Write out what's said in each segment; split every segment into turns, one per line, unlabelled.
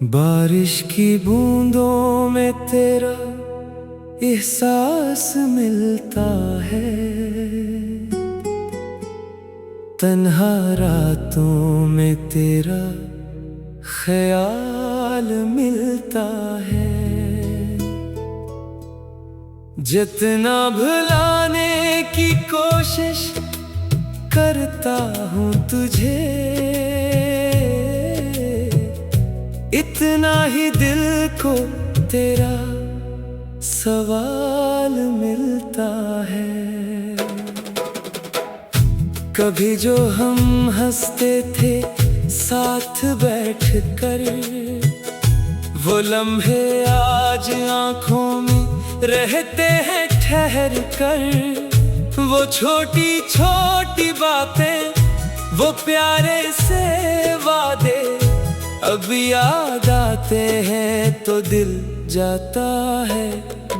बारिश की बूंदों में तेरा एहसास मिलता है, तन्हा रातों में तेरा ख्याल मिलता है। जितना भुलाने की कोशिश करता हूँ तुझे, इतना ही दिल को तेरा सवाल मिलता है। कभी जो हम हंसते थे साथ बैठकर, वो लम्हे आज आंखों में रहते हैं ठहर कर। वो छोटी छोटी बातें, वो प्यारे से वादे अब याद आते हैं तो दिल जाता है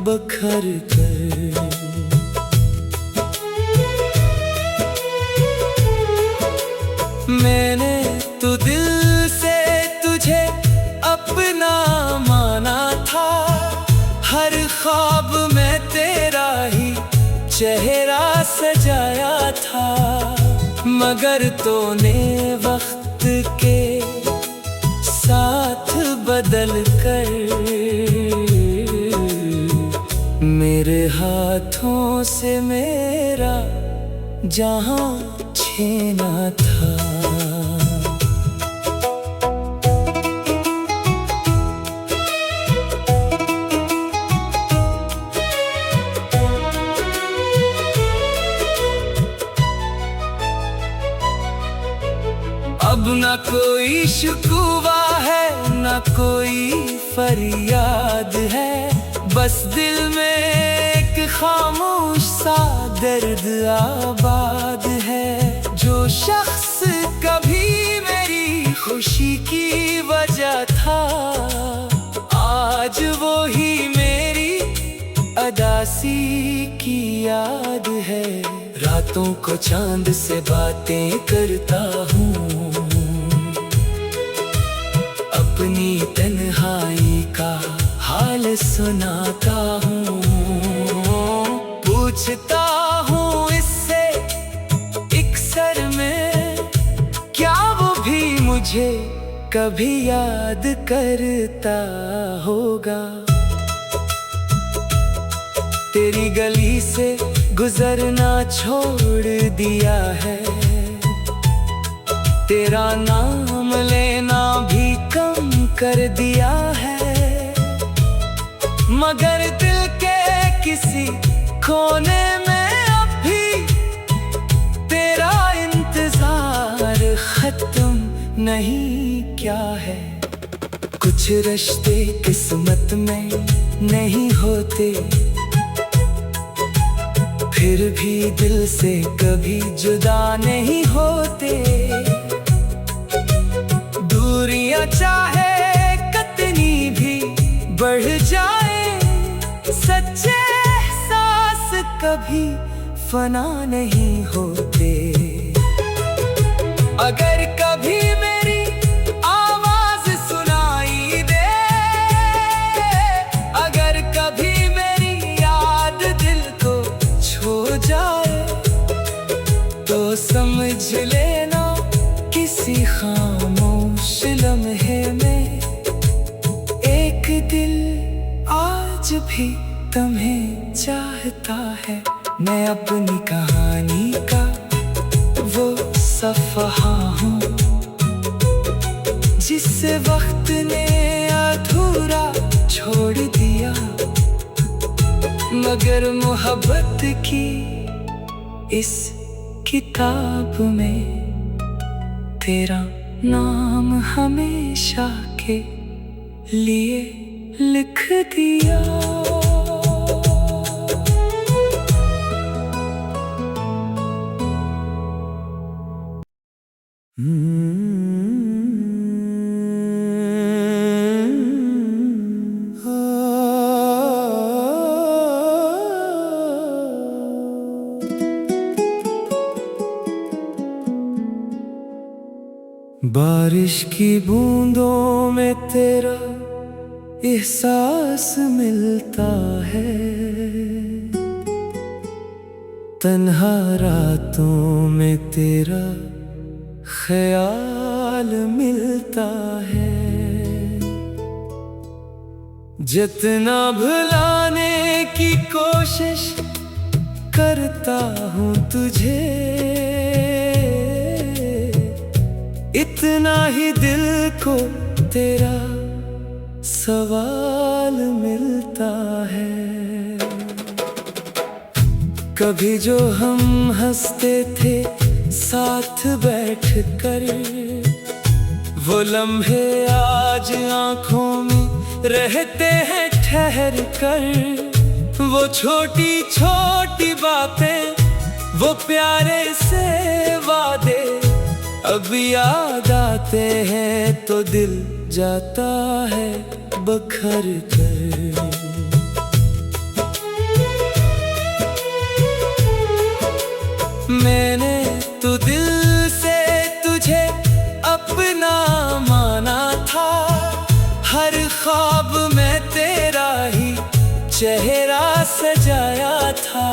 बखर कर। मैंने तो दिल से तुझे अपना माना था, हर ख्वाब में तेरा ही चेहरा सजाया था। मगर तूने वक्त के साथ बदल कर मेरे हाथों से मेरा जहां छीना था। अब न कोई शिकवा है, न कोई फरियाद है, बस दिल में एक खामोश सा दर्द आबाद है। जो शख्स कभी मेरी खुशी की वजह था, आज वो ही मेरी अदासी की याद है। रातों को चांद से बातें करता हूँ, अपनी तन्हाई का हाल सुनाता हूँ। पूछता हूँ इससे एक सर में, क्या वो भी मुझे कभी याद करता होगा। तेरी गली से गुजरना छोड़ दिया है, तेरा नाम लेना भी कम कर दिया है। मगर दिल के किसी कोने में अब भी तेरा इंतजार खत्म नहीं क्या है। कुछ रिश्ते किस्मत में नहीं होते, फिर भी दिल से कभी जुदा नहीं होते। दूरियां चाहे कितनी भी बढ़ जाए, सच्चे एहसास कभी फना नहीं होते। अगर कभी मेरी आवाज सुनाई दे, अगर कभी मेरी याद दिल को छू जाए, तो समझ लेना किसी खामोश लम्हे में एक दिल आज भी तुम्हें चाहता है। मैं अपनी कहानी का वो सफ़हा हूँ, जिसे वक्त ने अधूरा छोड़ दिया। मगर मोहब्बत की इस किताब में तेरा नाम हमेशा के लिए लिख दिया। बारिश की बूंदों में तेरा एहसास मिलता है, तन्हा रातों में तेरा ख्याल मिलता है। जितना भुलाने की कोशिश करता हूँ तुझे, इतना ही दिल को तेरा सवाल मिलता है। कभी जो हम हंसते थे साथ बैठकर, वो लम्हे आज आँखों में रहते हैं ठहर कर। वो छोटी छोटी बातें, वो प्यारे से वादे अब याद आते हैं तो दिल जाता है बखर कर। मैंने तो दिल से तुझे अपना माना था, हर ख्वाब में तेरा ही चेहरा सजाया था।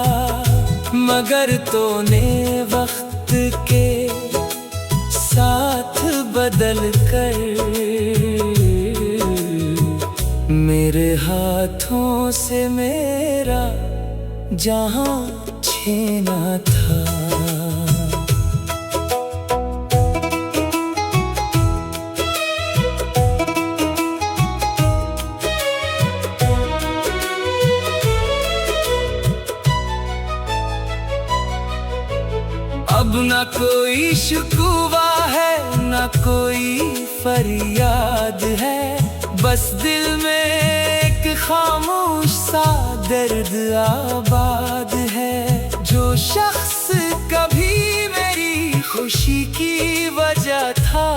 मगर तूने वक्त के साथ बदल कर मेरे हाथों से मेरा जहां छीना था। अब न कोई शिकवा है, न कोई फरियाद है, बस दिल में एक खामोश सा दर्द आबाद है। जो शख्स कभी मेरी खुशी की वजह था,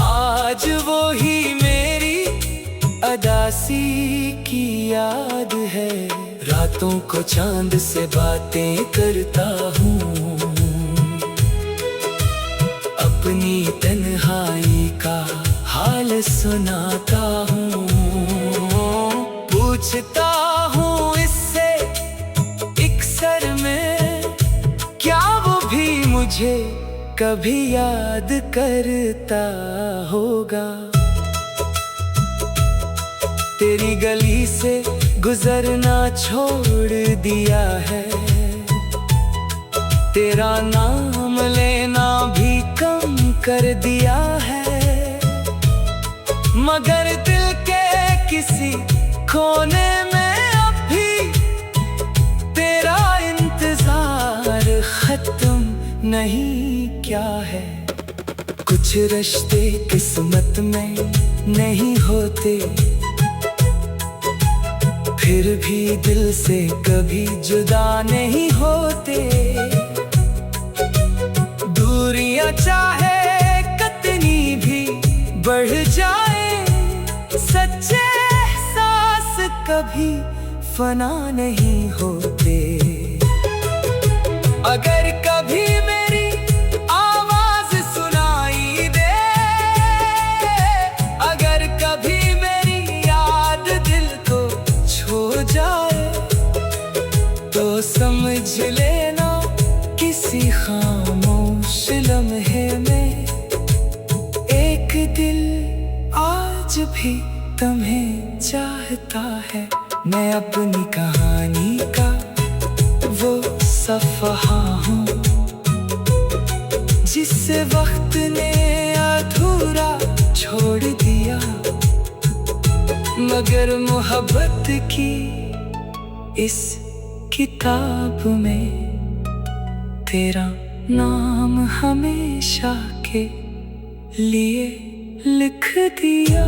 आज वो ही मेरी अदासी की याद है। रातों को चांद से बातें करता हूँ, अपनी तन्हाई का हाल सुनाता हूँ। पूछता हूँ इससे एक सर में, क्या वो भी मुझे कभी याद करता होगा। तेरी गली से गुजरना छोड़ दिया है, तेरा नाम लेना भी कम कर दिया है। मगर दिल के किसी कोने में अब भी तेरा इंतजार खत्म नहीं क्या है। कुछ रिश्ते किस्मत में नहीं होते, फिर भी दिल से कभी जुदा नहीं होते। दूरियां चाहे कितनी भी बढ़ जाए, सच्चे एहसास कभी फना नहीं होते। अगर कभी मेरी आवाज सुनाई दे, अगर कभी मेरी याद दिल को छू जाए, तो समझ लेना किसी खामोश लम्हे में एक दिल आज भी तुम्हें चाहता है। मैं अपनी कहानी का वो सफ़हा हूँ, जिसे वक्त ने अधूरा छोड़ दिया। मगर मोहब्बत की इस किताब में तेरा नाम हमेशा के लिए लिख दिया।